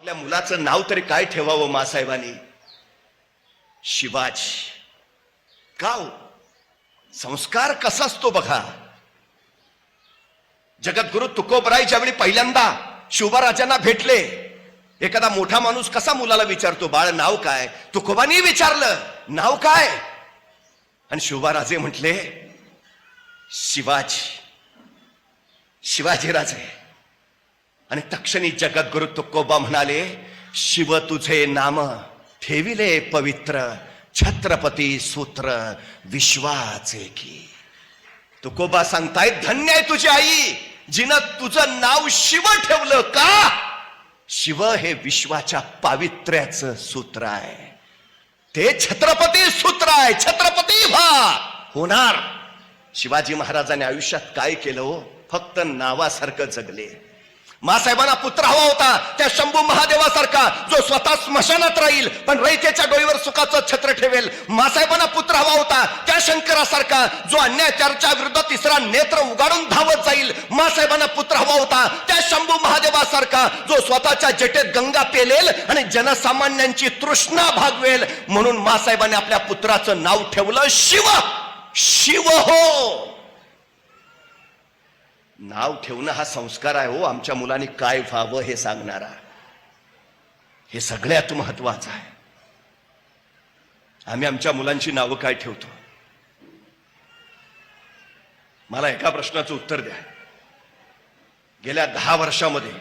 आपल्या मुलाचं नाव तरी काय ठेवावं मासाहेबांनी? शिवाजी. का हो? संस्कार कसा असतो बघा. जगद्गुरु तुकोबराय ज्यावेळी पहिल्यांदा शिवबाराजांना भेटले, एखादा मोठा माणूस कसा मुलाला विचारतो, बाळ नाव काय? तुकोबांनी विचारलं, नाव काय? आणि शिवबाराजे म्हटले, शिवाजी. शिवाजीराजे. आणि तक्षणी जगद्गुरु तुकोबा म्हणाले, शिव तुझे नाम ठेविले पवित्र, छत्रपती सूत्र विश्वाचे की. तुकोबा सांगतायत, धन्य आहे तुझी आई जिनं तुझं नाव शिव ठेवलं. का? शिव हे विश्वाच्या पावित्र्याचं सूत्र आहे, ते छत्रपती सूत्र आहे. छत्रपती होणार. शिवाजी महाराजांनी आयुष्यात काय केलं हो? फक्त नावासारखं जगले. मासाहेबांना पुत्र हवा होता, त्या शंभू महादेवासारखा जो स्वतः स्मशानात राहील पण रयतेच्या डोईवर सुखाचं छत्र ठेवेल. मासाहेबांना पुत्र हवा होता, त्या शंकरासारखा जो अन्यायाच्या विरुद्ध तिसरा नेत्र उगाडून धावत जाईल. मासाहेबांना पुत्र हवा होता, त्या शंभू महादेवासारखा जो स्वतःच्या जटेत गंगा पेलेल आणि जनसामान्यांची तृष्णा भागवेल. म्हणून मासाहेबांनी आपल्या पुत्राचं नाव ठेवलं शिव. शिव हो. नाव ठेवणं हा संस्कार आहे हो. आमच्या मुलांनी काय व्हावं हे सांगणारा, हे सगळ्यात महत्वाचं आहे. आम्ही आमच्या मुलांची नावं काय ठेवतो? मला एका प्रश्नाचं उत्तर द्या. गेल्या 10 वर्षामध्ये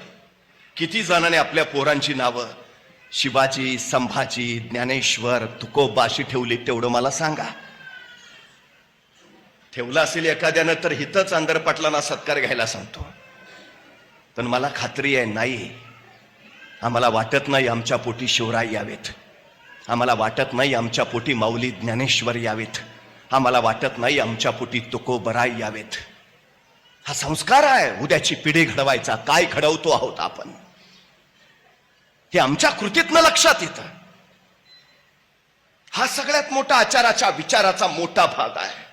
किती जणांनी आपल्या पोरांची नावं शिवाजी, संभाजी, ज्ञानेश्वर, तुकोबा अशी ठेवली? तेवढं मला सांगा. ठेवला असेल एखाद्यानं तर हितच अंदर पाटलांना सत्कार घ्यायला सांगतो. पण मला खात्री आहे नाही. आम्हाला वाटत नाही आमच्या पोटी शिवराय यावेत. आम्हाला वाटत नाही आमच्या पोटी माऊली ज्ञानेश्वर यावेत. आम्हाला वाटत नाही आमच्या पोटी तुकोबराय यावेत. हा संस्कार आहे उद्याची पिढी घडवायचा. काय घडवतो आहोत आपण हे आमच्या कृतीतनं लक्षात येतं. हा सगळ्यात मोठा आचाराच्या विचाराचा मोठा भाग आहे.